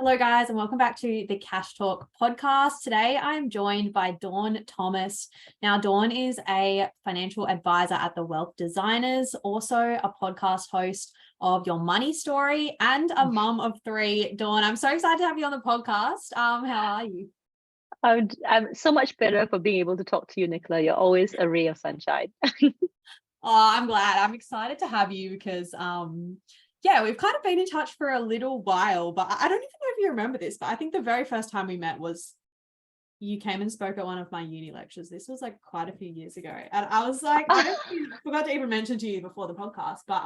Hello guys, and welcome back to the Cash Talk podcast. Today I'm joined by Dawn Thomas. Now, Dawn is a financial advisor at the Wealth Designers, also a podcast host of Your Money Story, and a mum of three. Dawn, I'm so excited to have you on the podcast. How are you? I'm so much better for being able to talk to you, Nicola. You're always a ray of sunshine. I'm glad. I'm excited to have you because we've kind of been in touch for a little while, but I don't even know if you remember this, but I think the very first time we met was you came and spoke at one of my uni lectures. This was like quite a few years ago. And I was like, I forgot to even mention to you before the podcast, but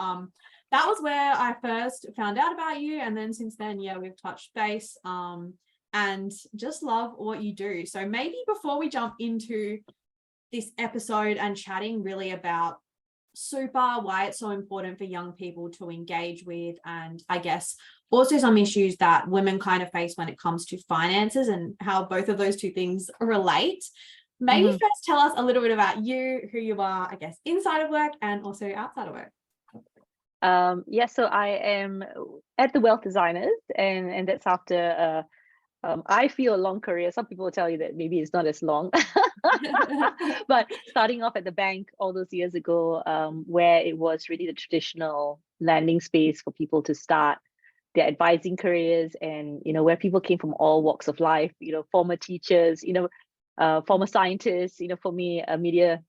that was where I first found out about you. And then since then, we've touched base and just love what you do. So maybe before we jump into this episode and chatting really about super, why it's so important for young people to engage with, and I guess also some issues that women kind of face when it comes to finances and how both of those two things relate. Maybe first tell us a little bit about you, who you are, I guess, inside of work and also outside of work. So I am at the Wealth Designers, and that's after I feel a long career. Some people will tell you that maybe it's not as long, but starting off at the bank all those years ago, where it was really the traditional landing space for people to start their advising careers, and where people came from all walks of life, former teachers, former scientists, for me, a media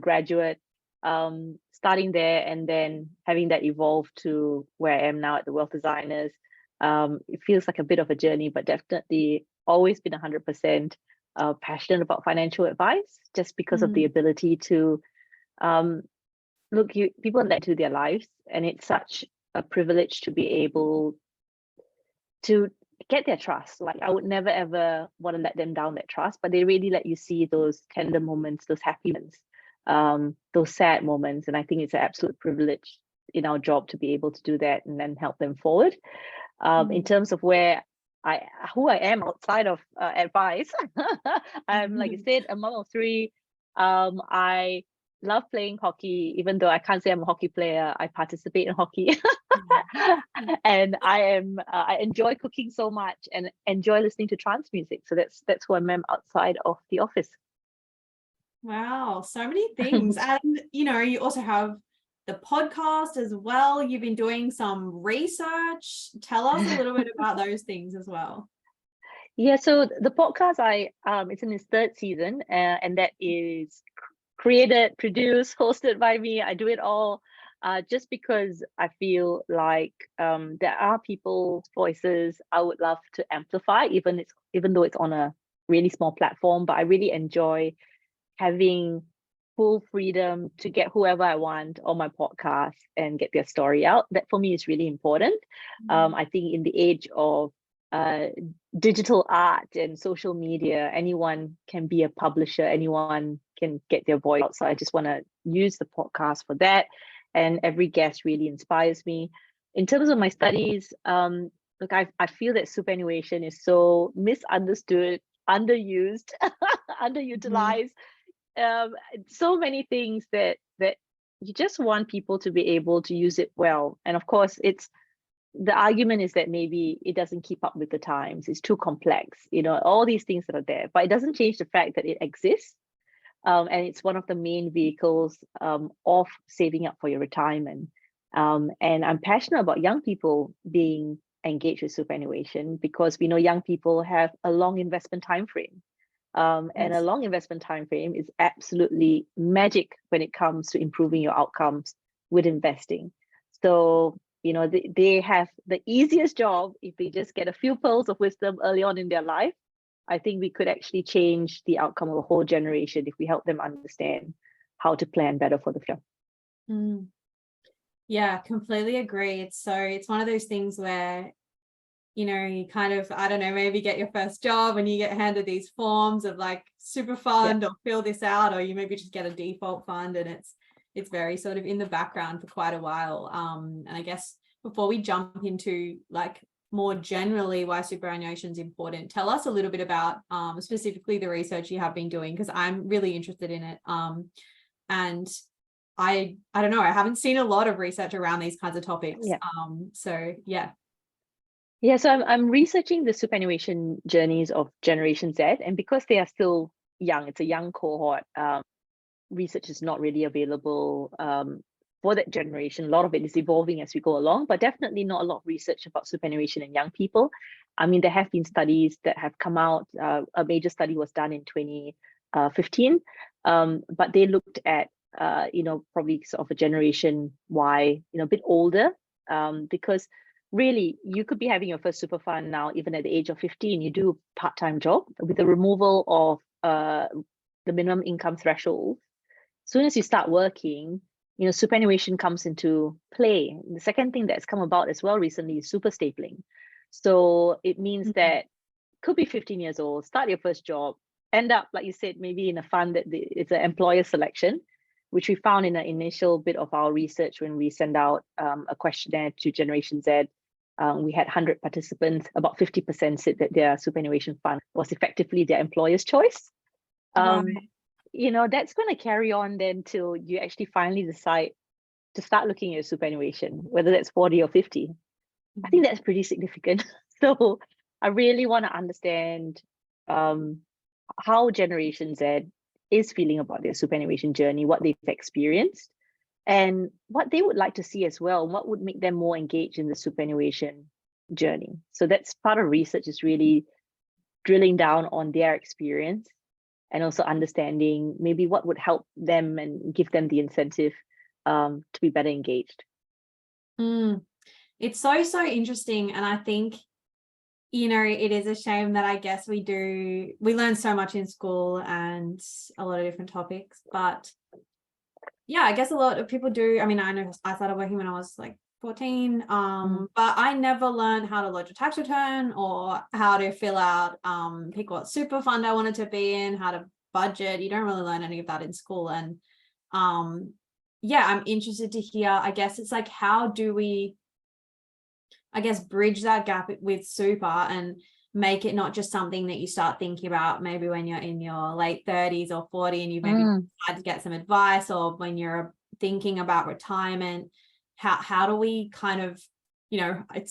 graduate, starting there and then having that evolve to where I am now at the Wealth Designers. It feels like a bit of a journey, but definitely always been 100% passionate about financial advice, just because of the ability to people are led to their lives, and it's such a privilege to be able to get their trust. Like, I would never ever want to let them down that trust, but they really let you see those tender moments, those happy moments, those sad moments, and I think it's an absolute privilege in our job to be able to do that and then help them forward. In terms of who I am outside of advice, I'm, like you said, a mom of three. I love playing hockey, even though I can't say I'm a hockey player. I participate in hockey, and I enjoy cooking so much and enjoy listening to trance music. So that's who I am outside of the office. Wow, so many things. And you also have the podcast as well. You've been doing some research. Tell us a little bit about those things as well. Yeah, so the podcast, it's in its third season, and that is created, produced, hosted by me. I do it all just because I feel like there are people's voices I would love to amplify, even though it's on a really small platform. But I really enjoy having full freedom to get whoever I want on my podcast and get their story out. That for me is really important. I think in the age of digital art and social media, anyone can be a publisher, anyone can get their voice out. So I just want to use the podcast for that. And every guest really inspires me. In terms of my studies, look, I feel that superannuation is so misunderstood, underused, underutilized. So many things that you just want people to be able to use it well. And of course, the argument is that maybe it doesn't keep up with the times. It's too complex, all these things that are there, but it doesn't change the fact that it exists. And it's one of the main vehicles of saving up for your retirement. And I'm passionate about young people being engaged with superannuation, because we know young people have a long investment time frame. And a long investment time frame is absolutely magic when it comes to improving your outcomes with investing. So, they have the easiest job if they just get a few pearls of wisdom early on in their life. I think we could actually change the outcome of a whole generation if we help them understand how to plan better for the future. Yeah, completely agree. It's one of those things where you kind of, I don't know, maybe get your first job and you get handed these forms of like super fund or fill this out, or you maybe just get a default fund, and it's very sort of in the background for quite a while. And I guess before we jump into like more generally why superannuation is important, tell us a little bit about specifically the research you have been doing, because I'm really interested in it. And I don't know, I haven't seen a lot of research around these kinds of topics. Yeah, so I'm researching the superannuation journeys of Generation Z, and because they are still young, it's a young cohort. Research is not really available for that generation. A lot of it is evolving as we go along, but definitely not a lot of research about superannuation in young people. I mean, there have been studies that have come out. A major study was done in 2015, but they looked at probably sort of a generation Y, a bit older, because really you could be having your first super fund now, even at the age of 15. You do a part-time job with the removal of the minimum income threshold. As soon as you start working, superannuation comes into play. The second thing that's come about as well recently is super stapling. So it means that could be 15 years old, start your first job, end up, like you said, maybe in a fund that it's an employer selection, which we found in the initial bit of our research when we send out a questionnaire to Generation Z. We had 100 participants, about 50% said that their superannuation fund was effectively their employer's choice. That's going to carry on then till you actually finally decide to start looking at your superannuation, whether that's 40 or 50. I think that's pretty significant. So I really want to understand how Generation Z is feeling about their superannuation journey, what they've experienced, and what they would like to see as well, what would make them more engaged in the superannuation journey. So that's part of research, is really drilling down on their experience and also understanding maybe what would help them and give them the incentive to be better engaged. It's so interesting. And I think, it is a shame that I guess we learn so much in school and a lot of different topics, but yeah, I guess a lot of people do. I mean, I know I started working when I was like 14, but I never learned how to lodge a tax return or how to fill out, pick what super fund I wanted to be in, how to budget. You don't really learn any of that in school. And yeah, I'm interested to hear, I guess it's like, how do we, bridge that gap with super and make it not just something that you start thinking about maybe when you're in your late 30s or 40 and you maybe decide to get some advice, or when thinking about retirement. How do we kind of,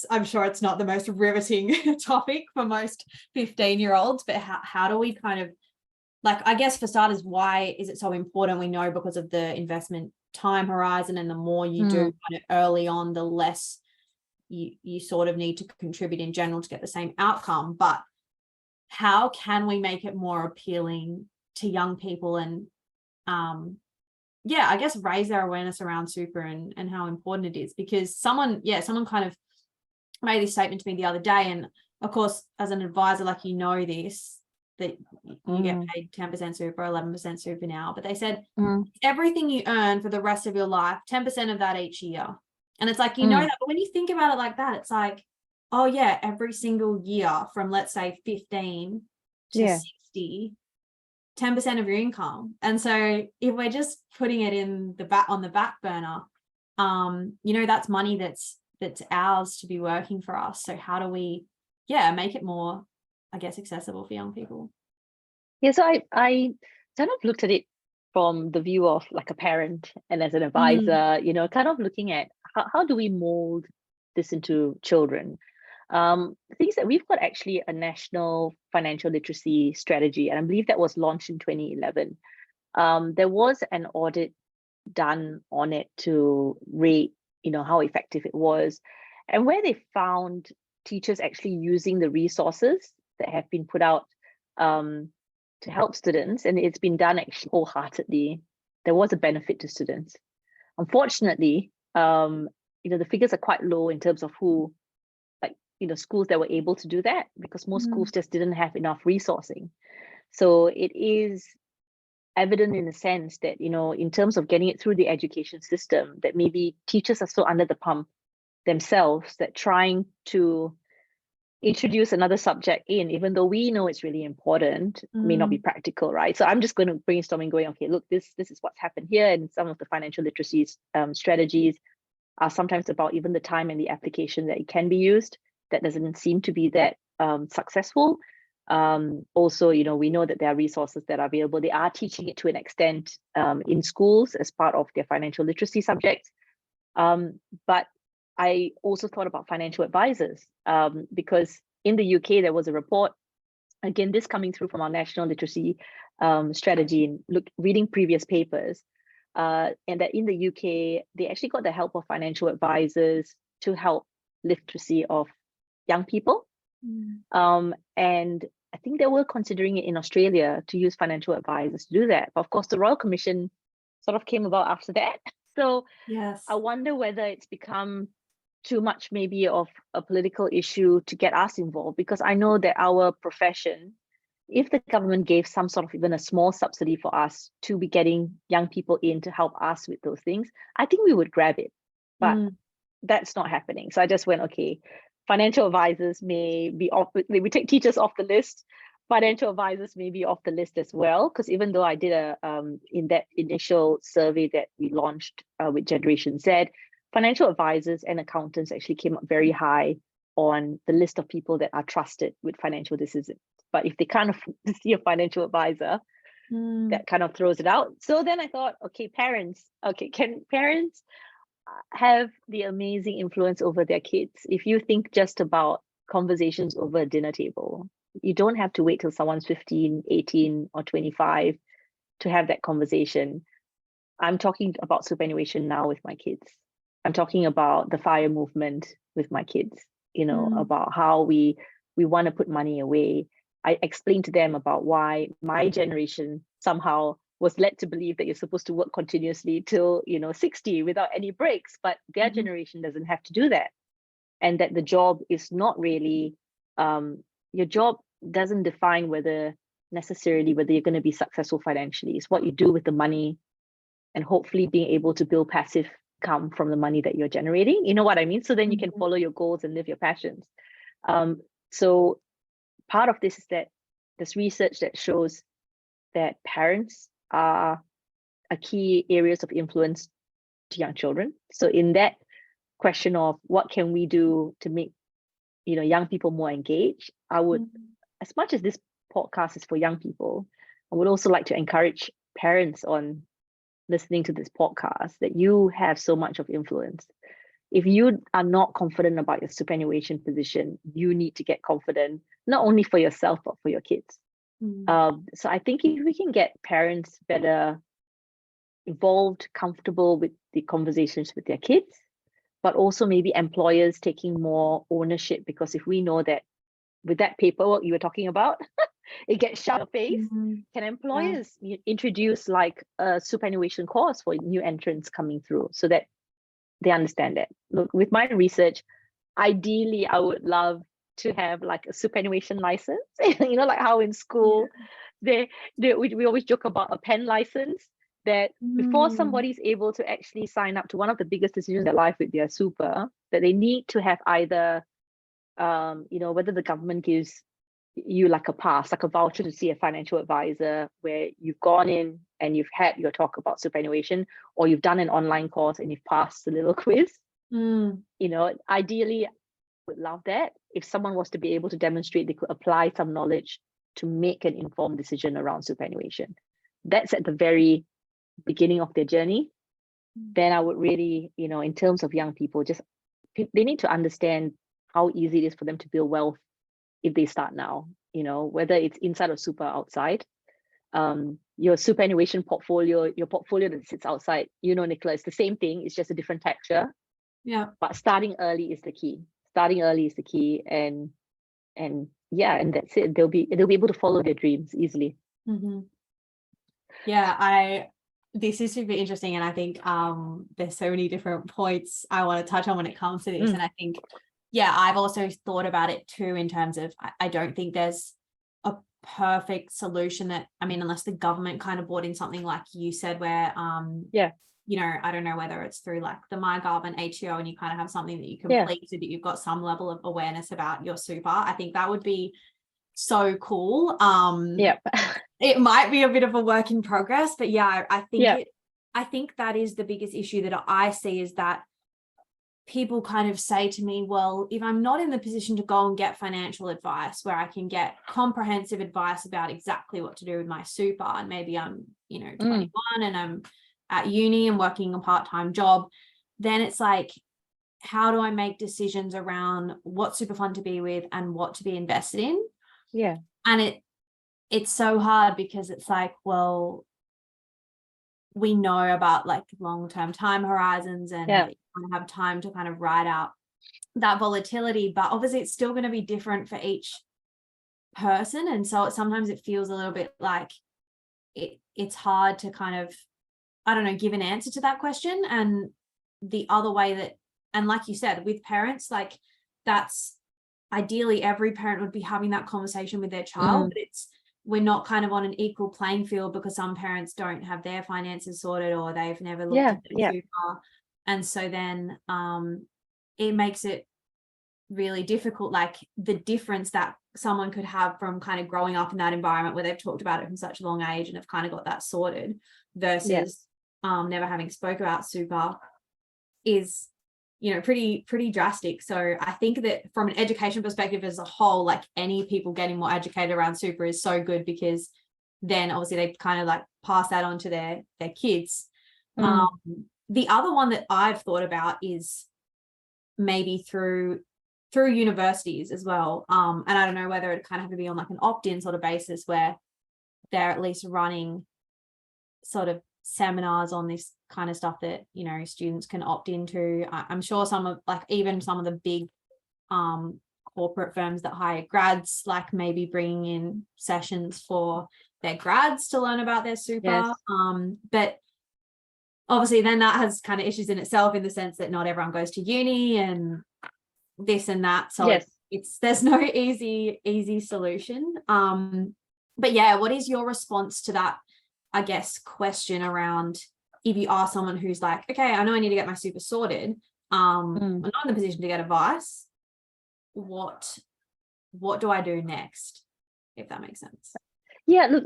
I'm sure it's not the most riveting topic for most 15-year-olds, but how do we kind of, like, I guess for starters, why is it so important? We know because of the investment time horizon, and the more you do kind of early on, the less you sort of need to contribute in general to get the same outcome. But how can we make it more appealing to young people and I guess raise their awareness around super and how important it is? Because someone kind of made this statement to me the other day, and of course as an advisor, like, this, that you get paid 10% super, 11% super now, but they said everything you earn for the rest of your life, 10% of that each year. And it's like, that, but when you think about it like that, it's like, oh yeah, every single year from, let's say, 15 to 60, 10% of your income. And so if we're just putting it on the back burner, that's money that's ours to be working for us. So how do we make it more, I guess, accessible for young people? Yeah, so I kind of looked at it from the view of like a parent and as an advisor, kind of looking at how do we mold this into children. Things that we've got actually a national financial literacy strategy, and I believe that was launched in 2011. There was an audit done on it to rate, how effective it was, and where they found teachers actually using the resources that have been put out to help students, and it's been done actually wholeheartedly, there was a benefit to students. Unfortunately, the figures are quite low in terms of who, like, schools that were able to do that, because most schools just didn't have enough resourcing. So it is evident in a sense that, in terms of getting it through the education system, that maybe teachers are so under the pump themselves that trying to introduce another subject in, even though we know it's really important, may not be practical, right? So I'm just going to brainstorm and going, okay, look, this is what's happened here. And some of the financial literacy strategies are sometimes about even the time and the application that it can be used. That doesn't seem to be that successful. Also, we know that there are resources that are available. They are teaching it to an extent in schools as part of their financial literacy subjects. But I also thought about financial advisors, because in the UK, there was a report, again, this coming through from our national literacy strategy and reading previous papers, and that in the UK, they actually got the help of financial advisors to help literacy of young people. And I think they were considering it in Australia to use financial advisors to do that. But of course, the Royal Commission sort of came about after that. So Yes. I wonder whether it's become too much maybe of a political issue to get us involved, because I know that our profession, if the government gave some sort of even a small subsidy for us to be getting young people in to help us with those things, I think we would grab it. But that's not happening. So I just went, okay, financial advisors may be off, we take teachers off the list. Financial advisors may be off the list as well, because even though I did in that initial survey that we launched with Generation Z, financial advisors and accountants actually came up very high on the list of people that are trusted with financial decisions. But if they can't afford to see a financial advisor, that kind of throws it out. So then I thought, okay, can parents have the amazing influence over their kids? If you think just about conversations over a dinner table, you don't have to wait till someone's 15, 18, or 25 to have that conversation. I'm talking about superannuation now with my kids. I'm talking about the FIRE movement with my kids, about how we want to put money away. I explained to them about why my generation somehow was led to believe that you're supposed to work continuously till 60 without any breaks, but their generation doesn't have to do that. And that the job is not really, your job doesn't define whether you're going to be successful financially. It's what you do with the money, and hopefully being able to build passive income from the money that you're generating. You know what I mean? So then you can follow your goals and live your passions. So part of this is that there's research that shows that parents are a key areas of influence to young children. So in that question of what can we do to make young people more engaged, I would, as much as this podcast is for young people, I would also like to encourage parents on listening to this podcast that you have so much of influence. If you are not confident about your superannuation position, you need to get confident, not only for yourself, but for your kids. So I think if we can get parents better involved, comfortable with the conversations with their kids, but also maybe employers taking more ownership, because if we know that with that paperwork you were talking about, it gets shoved in your face, can employers introduce like a superannuation course for new entrants coming through so that they understand that? Look, with my research, ideally I would love to have like a superannuation license, like how in school we always joke about a pen license, that before somebody's able to actually sign up to one of the biggest decisions in their life with their super, that they need to have either whether the government gives you like a pass, like a voucher to see a financial advisor, where you've gone in and you've had your talk about superannuation, or you've done an online course and you've passed the little quiz. Ideally, I would love that if someone was to be able to demonstrate they could apply some knowledge to make an informed decision around superannuation. That's at the very beginning of their journey. Then I would really, in terms of young people, they need to understand how easy it is for them to build wealth if they start now, whether it's inside or super outside. Your superannuation portfolio, your portfolio that sits outside, Nicola, it's the same thing, it's just a different texture. Yeah. But starting early is the key. And that's it. They'll be able to follow their dreams easily. Yeah, this is super interesting, and I think there's so many different points I want to touch on when it comes to this. And I think I've also thought about it too, in terms of I don't think there's a perfect solution that, unless the government kind of brought in something like you said, where I don't know whether it's through like the MyGov and ATO, and you kind of have something that you complete so that you've got some level of awareness about your super. I think that would be so cool. It might be a bit of a work in progress, but I think that is the biggest issue that I see, is that people kind of say to me, well, if I'm not in the position to go and get financial advice where I can get comprehensive advice about exactly what to do with my super, and maybe I'm 21 and I'm at uni and working a part-time job, then it's like, how do I make decisions around what super fund to be with and what to be invested in? Yeah. And it's so hard because it's like, well, we know about like long-term time horizons and Yeah. you want to have time to kind of ride out that volatility, but obviously it's still going to be different for each person. And so sometimes it feels a little bit like it's hard to kind of, I don't know, give an answer to that question. And the other way that, and like you said, with parents, like that's ideally every parent would be having that conversation with their child, but we're not kind of on an equal playing field because some parents don't have their finances sorted or they've never looked at their super. And so then it makes it really difficult, like the difference that someone could have from kind of growing up in that environment where they've talked about it from such a long age and have kind of got that sorted versus never having spoke about super is, you know, pretty drastic. So I think that from an education perspective as a whole, like any people getting more educated around super is so good, because then obviously they kind of like pass that on to their kids. The other one that I've thought about is maybe through universities as well. And I don't know whether it kind of have to be on like an opt-in sort of basis where they're at least running sort of seminars on this kind of stuff that, you know, students can opt into. I'm sure some of like even some of the big corporate firms that hire grads, like maybe bringing in sessions for their grads to learn about their super. But obviously then that has kind of issues in itself, in the sense that not everyone goes to uni and this and that. So it's there's no easy solution. But yeah, what is your response to that, I guess, question around if you are someone who's like, okay, I know I need to get my super sorted. I'm not in the position to get advice. What do I do next? If that makes sense. Yeah, look,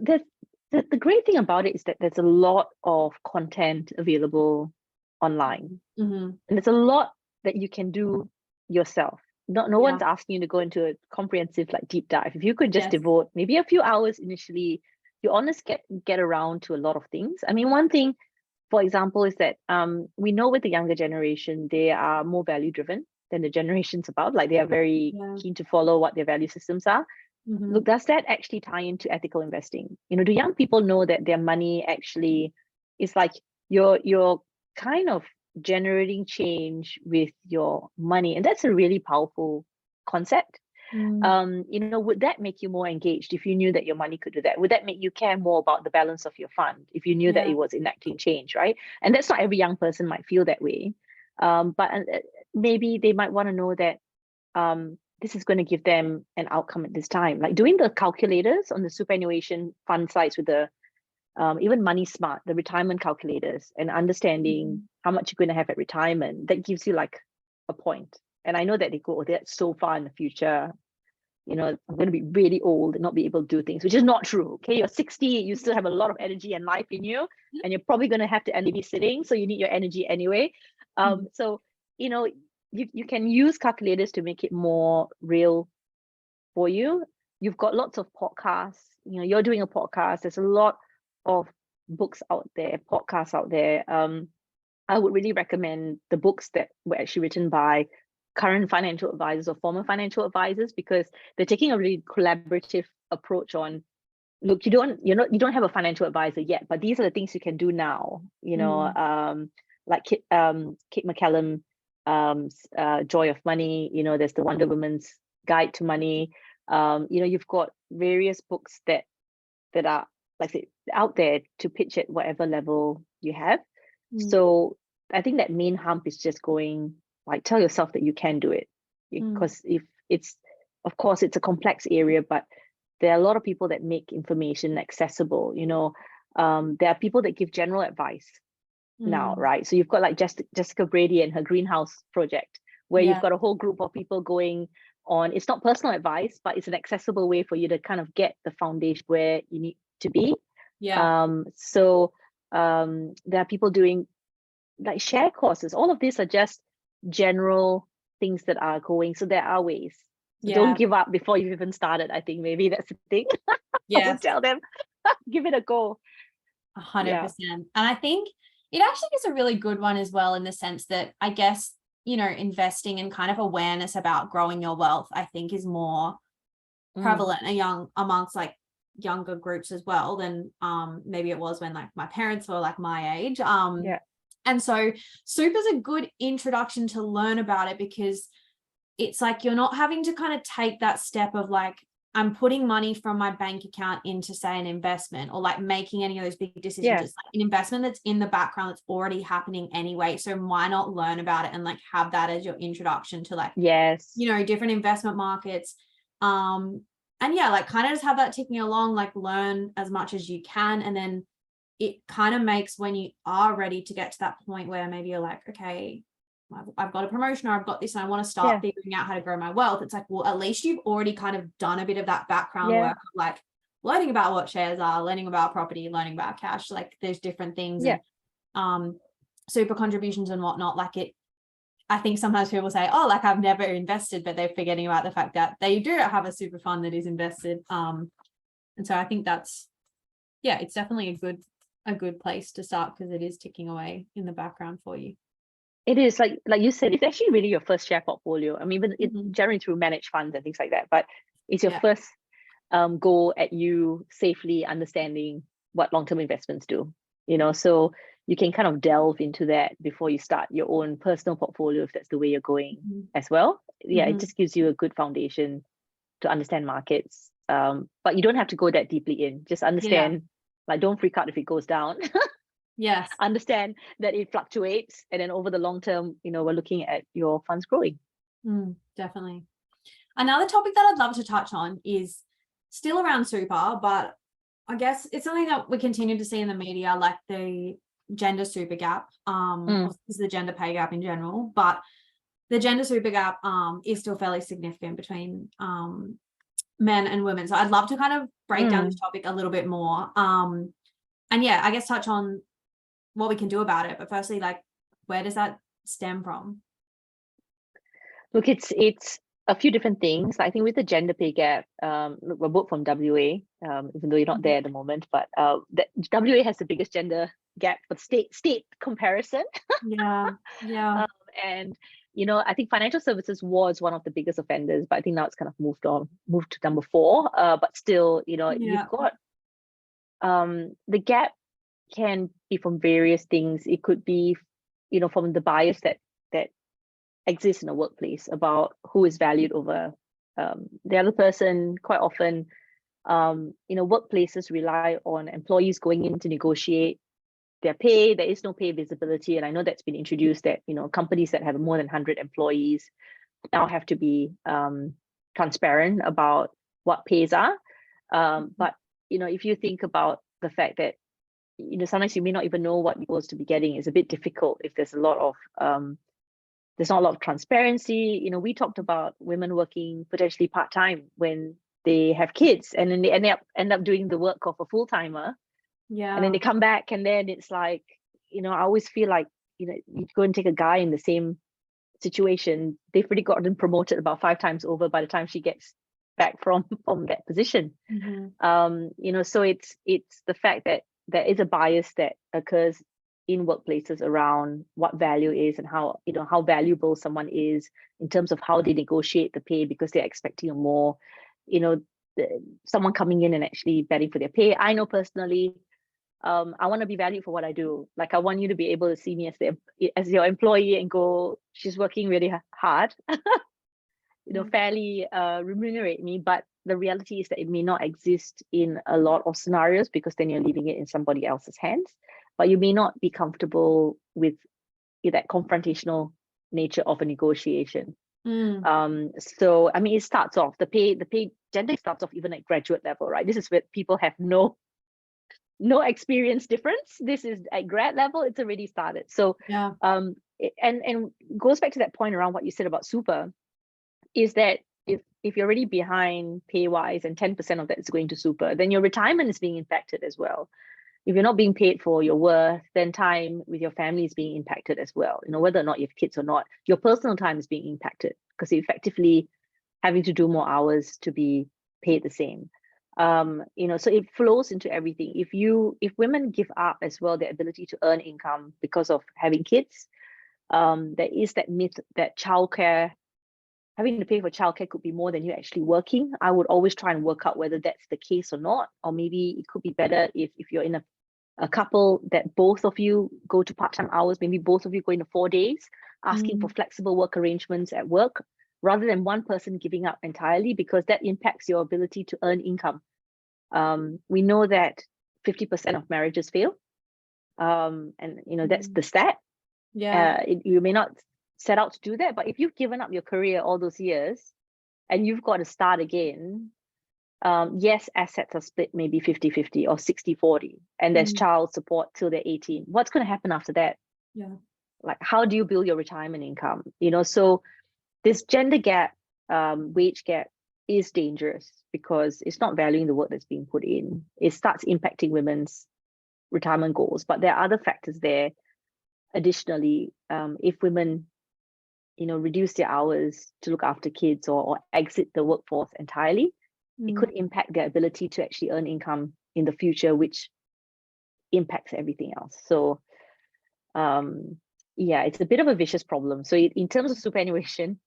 the great thing about it is that there's a lot of content available online. And there's a lot that you can do yourself. No one's asking you to go into a comprehensive like deep dive. If you could just devote maybe a few hours initially, you honestly get around to a lot of things. I mean, one thing, for example, is that we know with the younger generation, they are more value driven than the generations above. Like they are very keen to follow what their value systems are. Look, does that actually tie into ethical investing? You know, do young people know that their money actually is like you're kind of generating change with your money? And that's a really powerful concept. You know, would that make you more engaged if you knew that your money could do that? Would that make you care more about the balance of your fund if you knew that it was enacting change, right? And that's not every young person might feel that way. But maybe they might want to know that this is going to give them an outcome at this time. Like doing the calculators on the superannuation fund sites with the even Money Smart, the retirement calculators, and understanding how much you're going to have at retirement, that gives you like a point. And I know that they go, oh, that's so far in the future. You know, I'm going to be really old and not be able to do things, which is not true. Okay, you're 60, you still have a lot of energy and life in you, and you're probably going to have to end be sitting, so you need your energy anyway. So, you know, you can use calculators to make it more real for you. You've got lots of podcasts. You know, you're doing a podcast. There's a lot of books out there, podcasts out there. I would really recommend the books that were actually written by current financial advisors or former financial advisors, because they're taking a really collaborative approach on, look, you don't have a financial advisor yet, but these are the things you can do now. You know, like Kate McCallum, Joy of Money. You know, there's the Wonder Woman's Guide to Money. You know, you've got various books that are, like I say, out there to pitch at whatever level you have. So I think that main hump is just going, like, tell yourself that you can do it, because if it's, of course, it's a complex area, but there are a lot of people that make information accessible. You know, there are people that give general advice now, right? So you've got like Jessica Brady and her greenhouse project, where you've got a whole group of people going on. It's not personal advice, but it's an accessible way for you to kind of get the foundation where you need to be. So there are people doing like share courses. All of these are just general things that are going. So there are ways. So don't give up before you've even started. I think maybe that's the thing. I would tell them, give it a go. 100%. And I think it actually is a really good one as well, in the sense that I guess, investing and kind of awareness about growing your wealth, I think, is more prevalent amongst like younger groups as well than maybe it was when like my parents were like my age. And so super is a good introduction to learn about it, because it's like you're not having to kind of take that step of like, I'm putting money from my bank account into, say, an investment, or like making any of those big decisions. It's like an investment that's in the background that's already happening anyway. So why not learn about it and like have that as your introduction to like, different investment markets. And yeah, like kind of just have that ticking along, like learn as much as you can. And then it kind of makes, when you are ready to get to that point where maybe you're like, okay, I've got a promotion, or I've got this and I want to start figuring out how to grow my wealth. It's like, well, at least you've already kind of done a bit of that background work of like learning about what shares are, learning about property, learning about cash. Like there's different things and super contributions and whatnot. Like I think sometimes people say, oh, like I've never invested, but they're forgetting about the fact that they do have a super fund that is invested. And so I think that's, it's definitely a good place to start, because it is ticking away in the background for you. It is like you said, it's actually really your first share portfolio. I mean, even generally through managed funds and things like that, but it's your first go at you safely understanding what long-term investments do, so you can kind of delve into that before you start your own personal portfolio, if that's the way you're going as well. It just gives you a good foundation to understand markets. But you don't have to go that deeply in. Just understand, like, don't freak out if it goes down. Yes. Understand that it fluctuates, and then over the long term, we're looking at your funds growing. Definitely. Another topic that I'd love to touch on is still around super, but I guess it's something that we continue to see in the media, like the gender super gap, is the gender pay gap in general, but the gender super gap is still fairly significant between men and women. So I'd love to kind of break down this topic a little bit more. And I guess touch on what we can do about it. But firstly, like, where does that stem from? Look, it's a few different things. I think with the gender pay gap, look, we're both from WA, even though you're not there at the moment, but the WA has the biggest gender gap for state comparison. And I think financial services was one of the biggest offenders, but I think now it's kind of moved to number 4. But still, you've got the gap can be from various things. It could be, from the bias that exists in a workplace about who is valued over the other person. Quite often, workplaces rely on employees going in to negotiate their pay. There is no pay visibility, and I know that's been introduced, that companies that have more than 100 employees now have to be transparent about what pays are. But if you think about the fact that sometimes you may not even know what you're supposed to be getting, is a bit difficult if there's not a lot of transparency. We talked about women working potentially part-time when they have kids, and then they end up doing the work of a full-timer. And then they come back, and then it's like, I always feel like, you go and take a guy in the same situation, they've already gotten promoted about 5 times over by the time she gets back from that position. So it's the fact that there is a bias that occurs in workplaces around what value is, and how how valuable someone is in terms of how they negotiate the pay, because they're expecting a more, someone coming in and actually betting for their pay. I know personally, I want to be valued for what I do. Like, I want you to be able to see me as your employee and go, she's working really hard, fairly remunerate me. But the reality is that it may not exist in a lot of scenarios, because then you're leaving it in somebody else's hands. But you may not be comfortable with that confrontational nature of a negotiation. So I mean, it starts off, the pay gender starts off even at graduate level, right? This is where people have no experience difference. This is at grad level, it's already started. So and goes back to that point around what you said about super, is that if you're already behind pay wise and 10% of that is going to super, then your retirement is being impacted as well. If you're not being paid for your worth, then time with your family is being impacted as well. Whether or not you have kids or not, your personal time is being impacted, because you're effectively having to do more hours to be paid the same. So it flows into everything. If women give up as well their ability to earn income because of having kids, there is that myth that childcare, having to pay for childcare could be more than you actually working. I would always try and work out whether that's the case or not, or maybe it could be better if you're in a couple that both of you go to part-time hours, maybe both of you go into 4 days, asking for flexible work arrangements at work, rather than one person giving up entirely, because that impacts your ability to earn income. We know that 50% of marriages fail. And that's the stat. Yeah. You may not set out to do that, but if you've given up your career all those years and you've got to start again, yes, assets are split maybe 50-50 or 60-40, and there's child support till they're 18. What's going to happen after that? Yeah. Like, how do you build your retirement income? So this gender gap, wage gap is dangerous because it's not valuing the work that's being put in. It starts impacting women's retirement goals, but there are other factors there. Additionally, if women reduce their hours to look after kids or exit the workforce entirely, it could impact their ability to actually earn income in the future, which impacts everything else. So it's a bit of a vicious problem. So in terms of superannuation,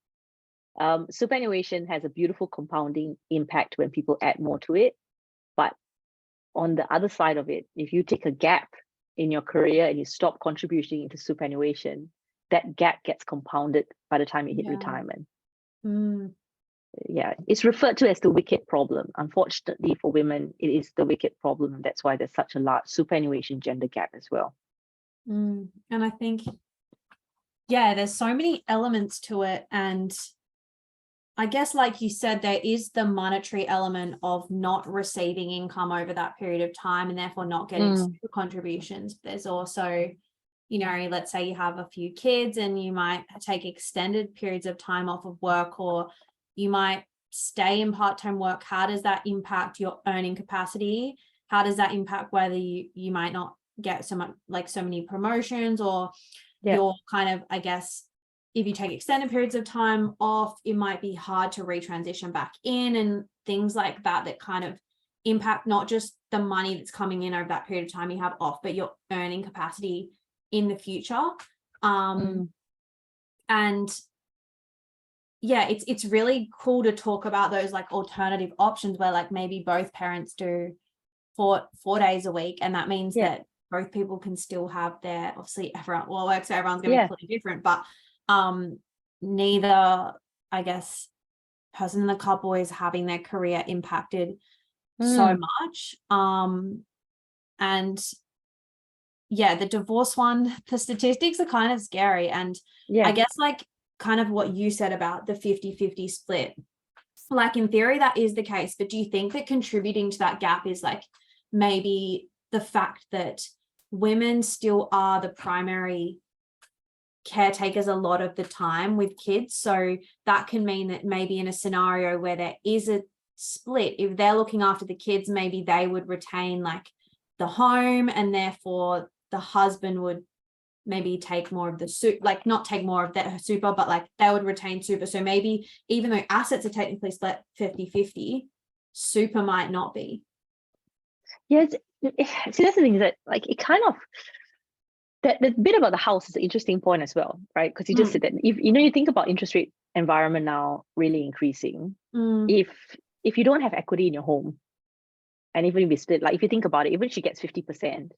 superannuation has a beautiful compounding impact when people add more to it. But on the other side of it, if you take a gap in your career and you stop contributing into superannuation, that gap gets compounded by the time you hit retirement. Yeah, it's referred to as the wicked problem. Unfortunately for women, it is the wicked problem. And that's why there's such a large superannuation gender gap as well. And I think, there's so many elements to it. And I guess, like you said, there is the monetary element of not receiving income over that period of time and therefore not getting super contributions. There's also, let's say you have a few kids and you might take extended periods of time off of work, or you might stay in part-time work. How does that impact your earning capacity? How does that impact whether you might not get so many promotions, or you're kind of, I guess, if you take extended periods of time off, it might be hard to retransition back in, and things like that kind of impact not just the money that's coming in over that period of time you have off, but your earning capacity in the future. And it's really cool to talk about those like alternative options where like maybe both parents do 4 days a week, and that means that both people can still have their, obviously everyone works, so everyone's going to be completely different, but neither, I guess, person in the couple is having their career impacted so much. And the divorce one, the statistics are kind of scary. And I guess like kind of what you said about the 50-50 split, like in theory that is the case, but do you think that contributing to that gap is like maybe the fact that women still are the primary caretakers a lot of the time with kids? So that can mean that maybe in a scenario where there is a split, if they're looking after the kids, maybe they would retain like the home, and therefore the husband would maybe take more of the like not take more of that super, but like they would retain super. So maybe even though assets are technically split 50-50, super might not be. Yes. See, that's the thing, is that like it kind of, that the bit about the house is an interesting point as well, right? Because you just said that if you think about interest rate environment now really increasing, if you don't have equity in your home, and even if it's split, like if you think about it, even if she gets 50%,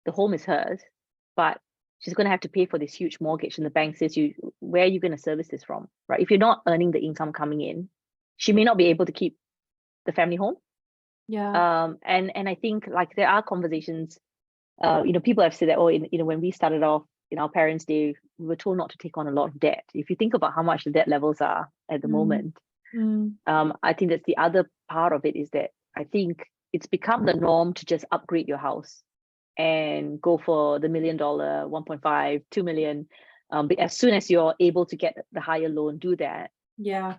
the home is hers, but she's going to have to pay for this huge mortgage, and the bank says, where are you going to service this from, right? If you're not earning the income coming in, she may not be able to keep the family home. And I think like there are conversations, people have said that, when we started off in our parents' day, we were told not to take on a lot of debt. If you think about how much the debt levels are at the moment, I think that's the other part of it, is that I think it's become the norm to just upgrade your house and go for the $1 million, 1.5, 2 million. But as soon as you're able to get the higher loan, do that.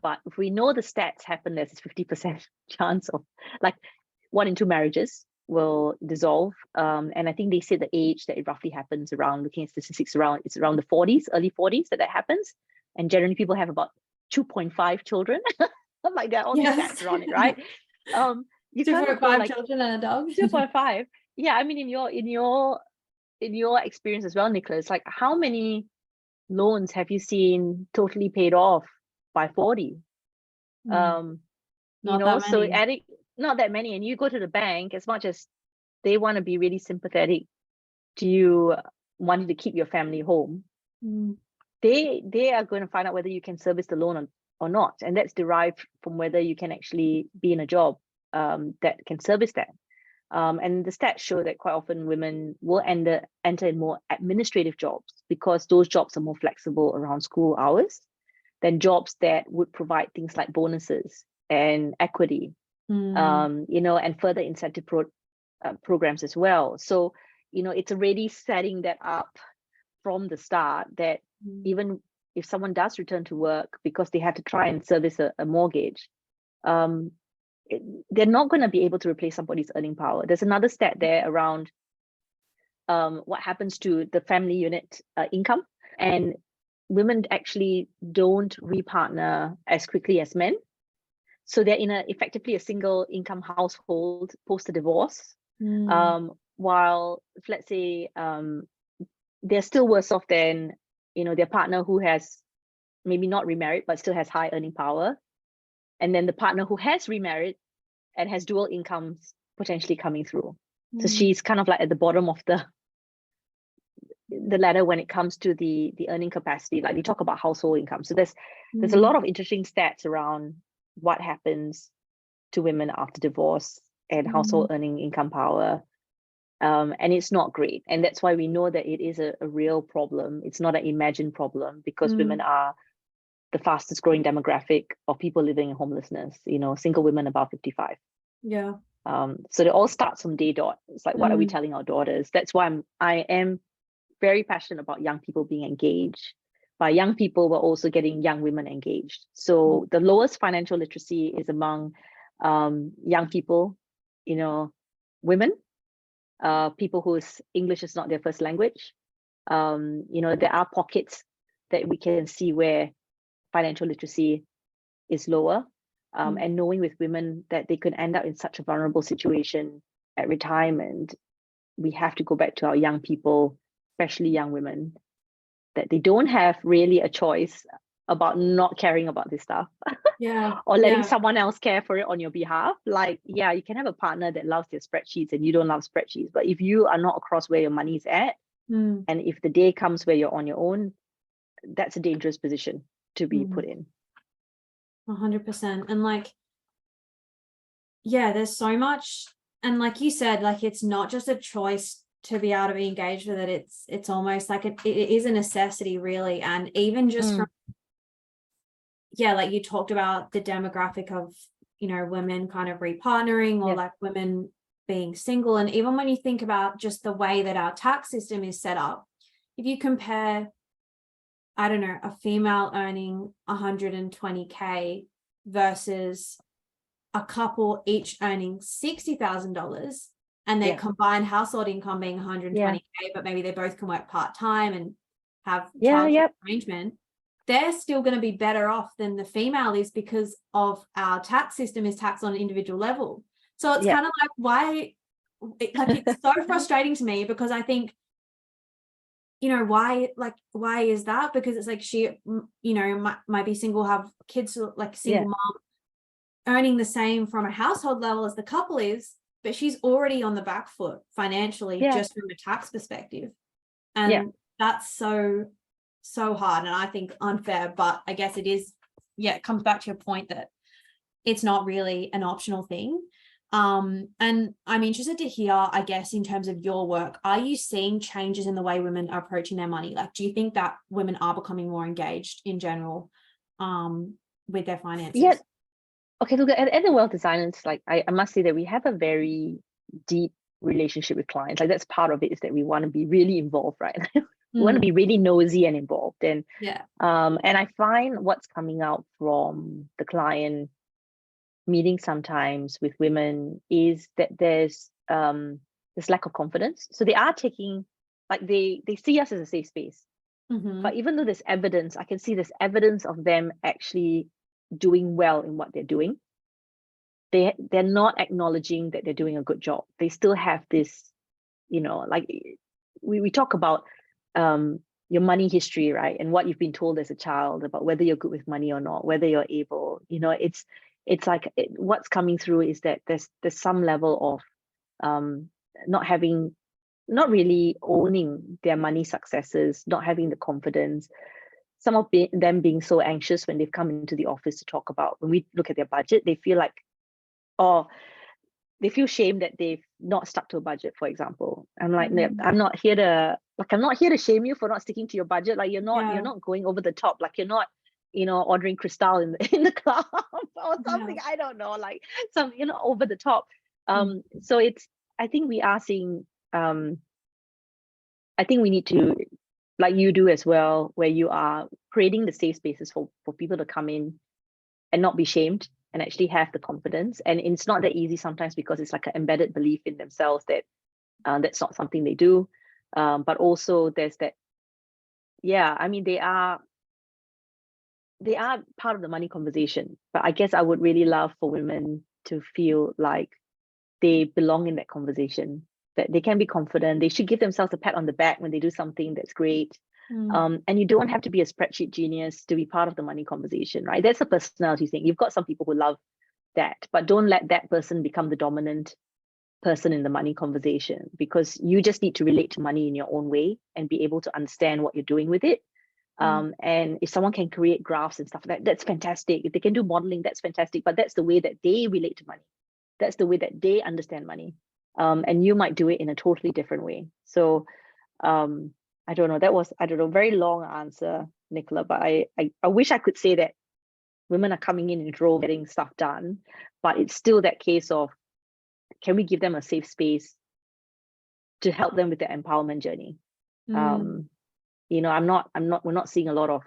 But if we know the stats happen, there's this 50% chance of like 1 in 2 marriages will dissolve. And I think they said the age that it roughly happens around, looking at statistics it's around the 40s, early 40s that happens. And generally people have about 2.5 children. Like there are all these stats around it, right? 2.5 children and a dog. 2.5. Yeah, I mean in your experience as well, Nicola, it's like how many loans have you seen totally paid off by 40? You Not know, that so many. adding, not that many, and you go to the bank, as much as they want to be really sympathetic to you wanting to keep your family home, they are going to find out whether you can service the loan or not, and that's derived from whether you can actually be in a job that can service that. And the stats show that quite often women will enter in more administrative jobs because those jobs are more flexible around school hours than jobs that would provide things like bonuses and equity, you know, and further incentive programs as well. So, you know, it's already setting that up from the start that even if someone does return to work because they had to try and service a mortgage, they're not going to be able to replace somebody's earning power. There's another stat there around what happens to the family unit income, and women actually don't repartner as quickly as men. So they're in effectively a single income household post a divorce. While let's say they're still worse off than, you know, their partner who has maybe not remarried but still has high earning power, and then the partner who has remarried and has dual incomes potentially coming through. So she's kind of like at the bottom of the ladder when it comes to the earning capacity. Like, we talk about household income. So there's a lot of interesting stats around what happens to women after divorce and household earning income power. And it's not great. And that's why we know that it is a real problem. It's not an imagined problem, because women are the fastest growing demographic of people living in homelessness, you know, single women above 55. Yeah. So it all starts from day dot. It's like, what are we telling our daughters? That's why I am very passionate about young people being engaged. By young people, we're also getting young women engaged. So the lowest financial literacy is among young people, you know, women, people whose English is not their first language. You know, there are pockets that we can see where financial literacy is lower, and knowing with women that they could end up in such a vulnerable situation at retirement, we have to go back to our young people, especially young women, that they don't have really a choice about not caring about this stuff. Or letting someone else care for it on your behalf. Like, yeah, you can have a partner that loves their spreadsheets and you don't love spreadsheets, but if you are not across where your money is at, and if the day comes where you're on your own, that's a dangerous position to be put in. 100%. And like, yeah, there's so much. And like you said, like, it's not just a choice to be able to be engaged with it. It's almost like it is a necessity, really. And even just from, like you talked about the demographic of, you know, women kind of repartnering, or like women being single. And even when you think about just the way that our tax system is set up, if you compare, I don't know, a female earning 120K versus a couple each earning $60,000, and their combined household income being 120K, but maybe they both can work part-time and have childcare arrangement, they're still going to be better off than the female is, because of our tax system is taxed on an individual level. So it's kind of like, why, like, it's so frustrating to me, because I think, you know, why is that? Because it's like, she, you know, might be single, have kids, like single mom, earning the same from a household level as the couple is, but she's already on the back foot financially, just from a tax perspective. And that's so hard, and I think unfair. But I guess it is, it comes back to your point that it's not really an optional thing. And I'm interested to hear, I guess, in terms of your work, are you seeing changes in the way women are approaching their money? Like, do you think that women are becoming more engaged in general with their finances? Okay, look, at the Wealth Designers, like, I must say that we have a very deep relationship with clients. Like, that's part of it, is that we want to be really involved, right? We want to be really nosy and involved. And and I find what's coming out from the client meeting sometimes with women is that there's lack of confidence. So they are taking, like, they see us as a safe space. But even though there's evidence, I can see there's evidence of them actually doing well in what they're doing, they're not acknowledging that they're doing a good job. They still have this, you know, like we talk about you your money history, right? And what you've been told as a child about whether you're good with money or not, whether you're able, it's like what's coming through is that there's some level of not really owning their money successes, not having the confidence. Some of them being so anxious when they've come into the office to talk about, when we look at their budget, they feel like, oh, they feel shame that they've not stuck to a budget, for example. I'm like, no, I'm not here to shame you for not sticking to your budget. Like you're not going over the top. Like you're not, ordering crystal in the club or something. I don't know, like some, over the top. So I think we are seeing, I think we need to, like you do as well, where you are creating the safe spaces for people to come in and not be shamed and actually have the confidence. And it's not that easy sometimes because it's like an embedded belief in themselves that that's not something they do. But also there's that, I mean, they are part of the money conversation. But I guess I would really love for women to feel like they belong in that conversation, that they can be confident. They should give themselves a pat on the back when they do something that's great. And you don't have to be a spreadsheet genius to be part of the money conversation, right? That's a personality thing. You've got some people who love that, but don't let that person become the dominant person in the money conversation, because you just need to relate to money in your own way and be able to understand what you're doing with it. And if someone can create graphs and stuff like that, that's fantastic. If they can do modeling, that's fantastic. But that's the way that they relate to money. That's the way that they understand money. And you might do it in a totally different way. So I don't know. That was, very long answer, Nicola. But I wish I could say that women are coming in droves getting stuff done, but it's still that case of, can we give them a safe space to help them with their empowerment journey? We're not seeing a lot of,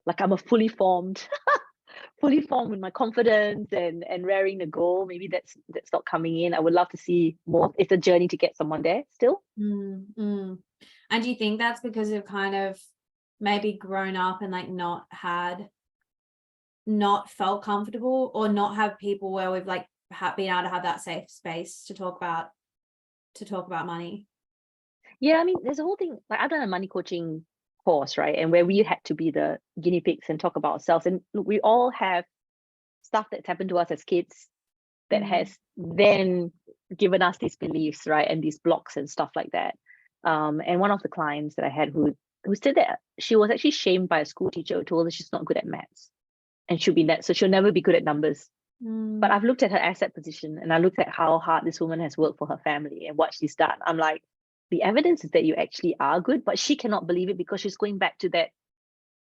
like, I'm a fully formed with my confidence and raring to go. Maybe that's not coming in. I would love to see more. It's a journey to get someone there still. And do you think that's because you've kind of maybe grown up and like not felt comfortable, or not have people where we've like been able to have that safe space to talk about money? Yeah, I mean, there's a whole thing, like I've done a money coaching course, right? And where we had to be the guinea pigs and talk about ourselves. And look, we all have stuff that's happened to us as kids that has then given us these beliefs, right? And these blocks and stuff like that. And one of the clients that I had who said that she was actually shamed by a school teacher who told her she's not good at maths and so she'll never be good at numbers. But I've looked at her asset position and I looked at how hard this woman has worked for her family and what she's done. I'm like, the evidence is that you actually are good, but she cannot believe it because she's going back to that.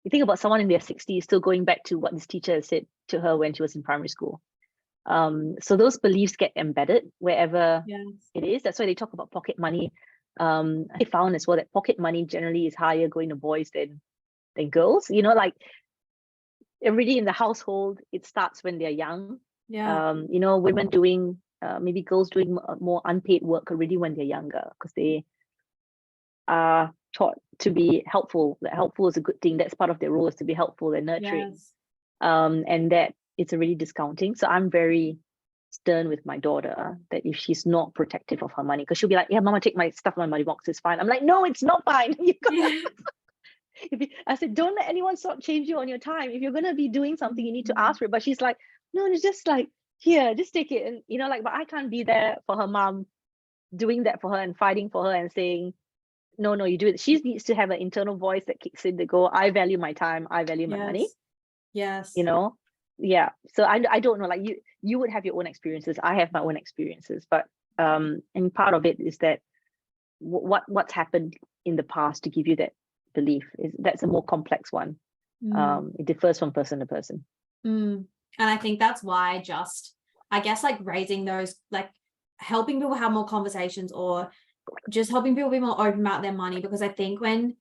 You think about someone in their 60s still going back to what this teacher said to her when she was in primary school. So those beliefs get embedded wherever it is. That's why they talk about pocket money. I found as well that pocket money generally is higher going to boys than girls. Like already in the household, it starts when they're young. Women doing maybe girls doing more unpaid work already when they're younger, because they are taught to be helpful. That helpful is a good thing. That's part of their role, is to be helpful and nurturing. And that it's already discounting. So I'm very stern with my daughter that if she's not protective of her money, because she'll be like, yeah, mama, take my stuff in my money box, it's fine. I'm like, no, it's not fine. I said, don't let anyone change you on your time. If you're going to be doing something, you need to ask for it. But she's like, no, it's just like, here, just take it. And but I can't be there for her mom, doing that for her and fighting for her and saying, no, you do it. She needs to have an internal voice that kicks in to go, I value my time, I value my money. Yeah. So I don't know, like you would have your own experiences. I have my own experiences, but and part of it is that what's happened in the past to give you that belief that's a more complex one. It differs from person to person. And I think that's why I guess like raising those, like helping people have more conversations, or just helping people be more open about their money, because I think when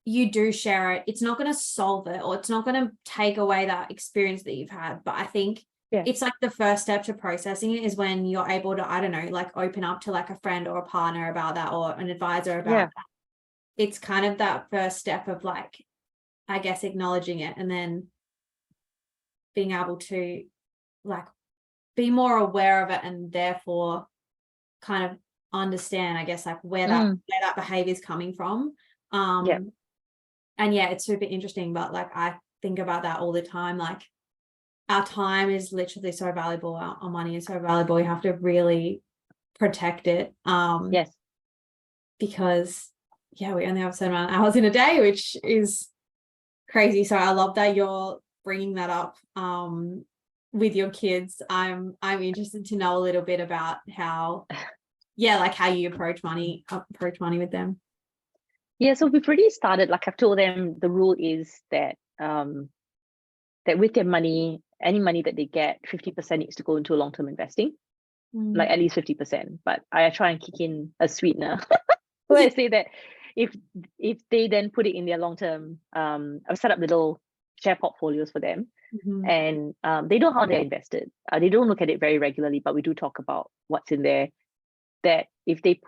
you do share it, it's not going to solve it, or it's not going to take away that experience that you've had. But I think it's like the first step to processing it is when you're able to, I don't know, like open up to like a friend or a partner about that, or an advisor about that. It's kind of that first step of like, I guess, acknowledging it and then being able to like be more aware of it, and therefore kind of understand, I guess, like where that behavior is coming from. And yeah, it's super interesting, but like I think about that all the time. Like our time is literally so valuable, our money is so valuable. We have to really protect it. Yes. Because yeah, we only have a certain amount of hours in a day, which is crazy. So I love that you're bringing that up with your kids. I'm interested to know a little bit about how, yeah, like how you approach money with them. Yeah, so we've already started, like I've told them the rule is that that with their money, any money that they get, 50% needs to go into long-term investing, like at least 50%. But I try and kick in a sweetener where I say that if they then put it in their long-term, I've set up little share portfolios for them, and they know how they're invested. They don't look at it very regularly, but we do talk about what's in there. That if they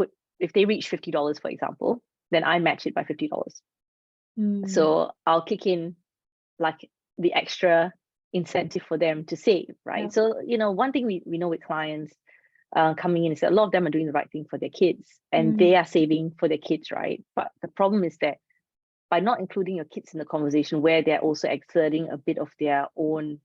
reach $50, for example, then I match it by $50. So I'll kick in like the extra incentive for them to save, right? Yeah. So, one thing we know with clients coming in is that a lot of them are doing the right thing for their kids, and they are saving for their kids, right? But the problem is that by not including your kids in the conversation, where they're also exerting a bit of their own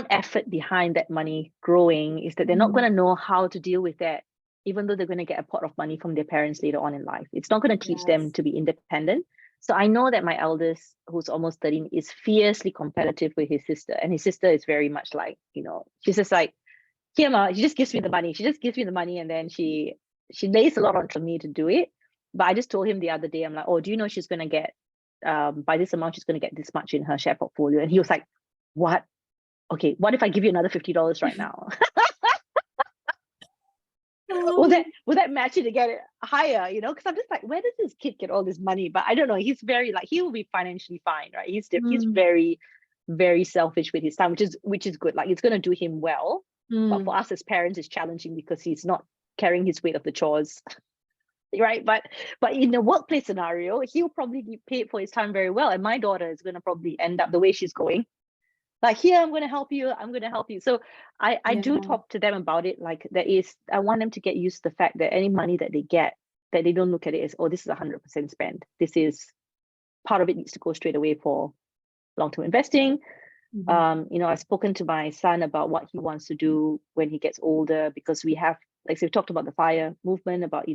effort behind that money growing, is that they're not going to know how to deal with that, even though they're going to get a pot of money from their parents later on in life. It's not going to teach them to be independent. So I know that my eldest, who's almost 13, is fiercely competitive with his sister. And his sister is very much like, she's just like, here, Ma, she just gives me the money. She just gives me the money. And then she lays a lot onto me to do it. But I just told him the other day, I'm like, oh, do you know she's going to get, by this amount, she's going to get this much in her share portfolio. And he was like, what? Okay, what if I give you another $50 right now? Will that match it to get it higher? Because I'm just like, where does this kid get all this money? But I don't know. He's very like, he will be financially fine, right? He's very, very selfish with his time, which is good. Like it's gonna do him well. But for us as parents, it's challenging because he's not carrying his weight of the chores. Right. But in the workplace scenario, he'll probably be paid for his time very well. And my daughter is gonna probably end up the way she's going. Like, here, I'm going to help you. I'm going to help you. So I do talk to them about it. Like I want them to get used to the fact that any money that they get, that they don't look at it as, oh, this is 100% spent. This is part of it needs to go straight away for long-term investing. I've spoken to my son about what he wants to do when he gets older, because we have, like, so we talked about the FIRE movement, about,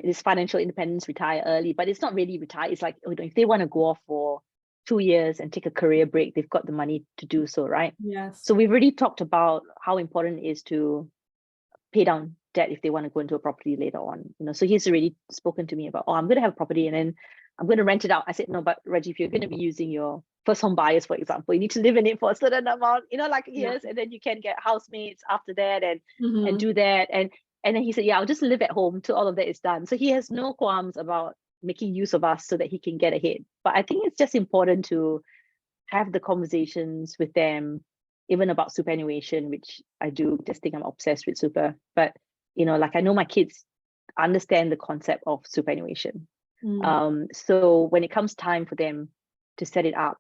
this financial independence, retire early, but it's not really retire. It's like, if they want to go off for 2 years and take a career break, they've got the money to do so, right? Yes. So we've already talked about how important it is to pay down debt if they want to go into a property later on. So he's already spoken to me about, oh, I'm going to have a property and then I'm going to rent it out. I said, no, but Reggie, if you're going to be using your first home buyers, for example, you need to live in it for a certain amount, like years, and then you can get housemates after that and do that. And then he said, yeah, I'll just live at home till all of that is done. So he has no qualms about making use of us so that he can get ahead. But I think it's just important to have the conversations with them, even about superannuation, which I do just think I'm obsessed with super. But, like I know my kids understand the concept of superannuation. So when it comes time for them to set it up,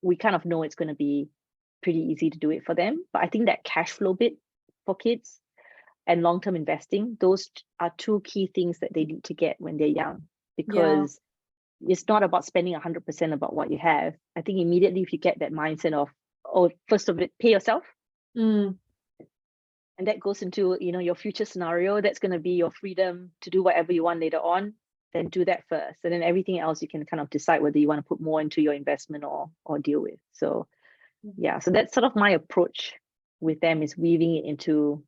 we kind of know it's going to be pretty easy to do it for them. But I think that cash flow bit for kids and long-term investing, those are two key things that they need to get when they're young, because it's not about spending 100% about what you have. I think immediately if you get that mindset of, oh, first of it, pay yourself. And that goes into, your future scenario, that's going to be your freedom to do whatever you want later on, then do that first. And then everything else you can kind of decide whether you want to put more into your investment or deal with. So yeah, so that's sort of my approach with them, is weaving it into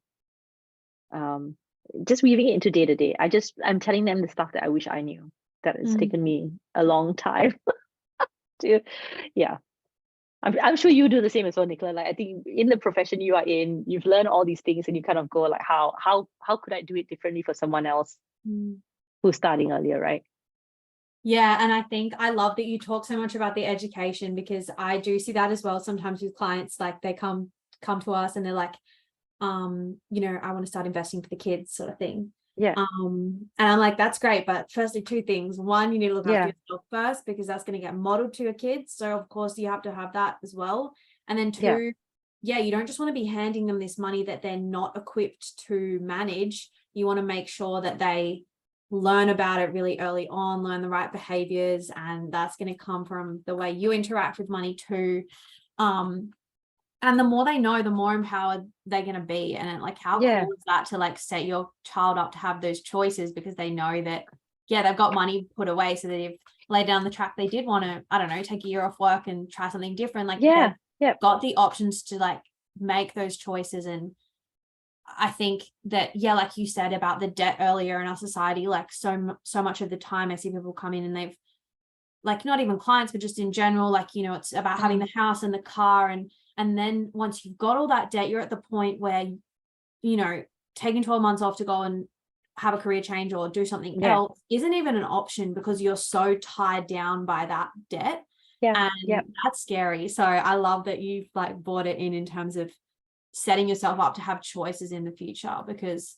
day to day. I'm telling them the stuff that I wish I knew, that has taken me a long time to, yeah. I'm sure you do the same as well, Nicola. Like, I think in the profession you are in, you've learned all these things and you kind of go like, how could I do it differently for someone else who's starting earlier, right? Yeah, and I think I love that you talk so much about the education, because I do see that as well sometimes with clients. Like they come to us and they're like, I want to start investing for the kids, sort of thing. Yeah. And I'm like, that's great, but firstly, two things. One, you need to look after yourself first, because that's going to get modeled to your kids. So of course you have to have that as well. And then two, you don't just want to be handing them this money that they're not equipped to manage. You want to make sure that they learn about it really early on, learn the right behaviors, and that's going to come from the way you interact with money too. And the more they know, the more empowered they're going to be. And like, how Yeah. cool is that to like set your child up to have those choices, because they know that, yeah, they've got money put away, so that if later down the track they did want to, I don't know, take a year off work and try something different, like Yeah. they've got the options to like make those choices. And I think that, yeah, like you said about the debt earlier in our society, like so much of the time I see people come in and they've, like, not even clients, but just in general, like, you know, it's about having the house and the car. And then once you've got all that debt, you're at the point where, you know, taking 12 months off to go and have a career change or do something else isn't even an option, because you're so tied down by that debt. And that's scary. So I love that you've like brought it in terms of setting yourself up to have choices in the future, because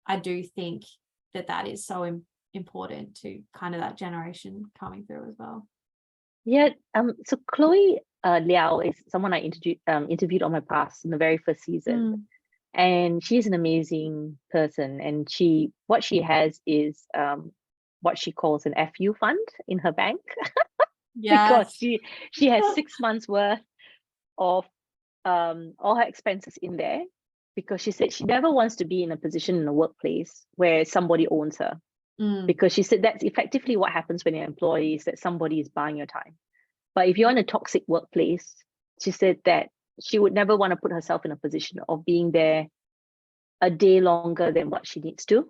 I do think that that is so important to kind of that generation coming through as well. Yeah. So Chloe Liao is someone I interviewed on my past in the very first season. And she's an amazing person. And what she has is what she calls an FU fund in her bank. Because she has 6 months worth of all her expenses in there, because she said she never wants to be in a position in a workplace where somebody owns her. Because she said that's effectively what happens when you're employees, that somebody is buying your time. But if you're in a toxic workplace, she said that she would never want to put herself in a position of being there a day longer than what she needs to.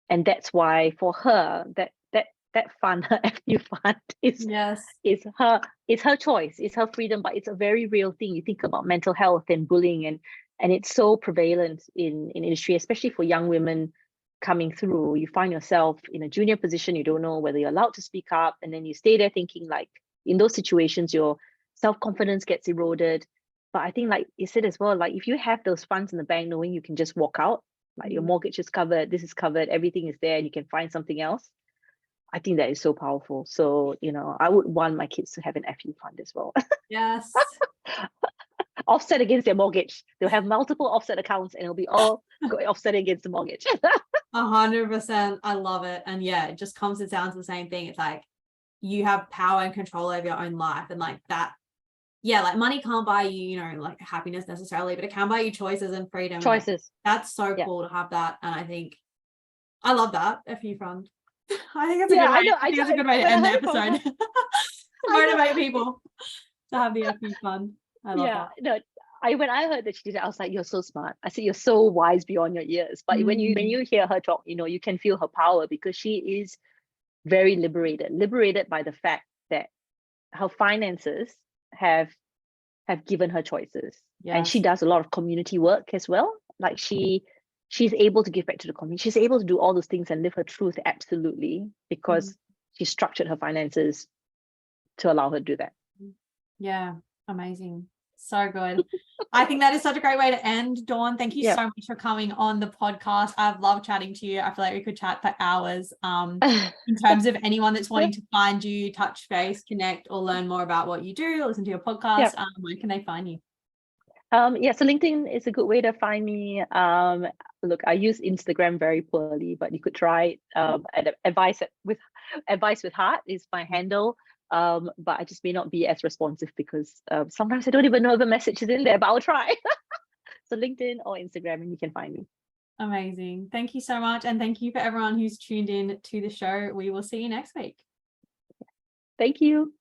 And that's why for her, that fund, her FU fund, is her choice, it's her freedom, but it's a very real thing. You think about mental health and bullying, and it's so prevalent in industry, especially for young women coming through. You find yourself in a junior position, you don't know whether you're allowed to speak up, and then you stay there thinking, like, in those situations your self-confidence gets eroded. But I think, like you said as well, like if you have those funds in the bank, knowing you can just walk out, like your mortgage is covered, this is covered, everything is there, and you can find something else, I think that is so powerful. So, you know, I would want my kids to have an FU fund as well. Yes. Offset against their mortgage. They'll have multiple offset accounts and it'll be all offsetting against the mortgage. 100%. I love it. And yeah, it just comes down to the same thing. It's like you have power and control over your own life. And like that, yeah, like money can't buy you, you know, like happiness necessarily, but it can buy you choices and freedom. Choices. And like, that's so cool to have that. And I think I love that FU fund. I think it's a good way. I think it's a good way to end the episode. To motivate people to have the FU fund. I love that. No, when I heard that she did it, I was like, you're so smart. I said, you're so wise beyond your years. But when you hear her talk, you know, you can feel her power, because she is very liberated by the fact that her finances have given her choices. And she does a lot of community work as well. Like she's able to give back to the community. She's able to do all those things and live her truth, absolutely, because she structured her finances to allow her to do that. Yeah, amazing. So good. I think that is such a great way to end. Dawn, thank you so much for coming on the podcast. I've loved chatting to you. I feel like we could chat for hours. In terms of anyone that's wanting to find you, touch base, connect, or learn more about what you do, listen to your podcast, where can they find you? So LinkedIn is a good way to find me. Look, I use Instagram very poorly, but you could try Advice with Heart is my handle. But I just may not be as responsive, because sometimes I don't even know if a message is in there, but I'll try. So LinkedIn or Instagram, and you can find me. Amazing. Thank you so much. And thank you for everyone who's tuned in to the show. We will see you next week. Thank you.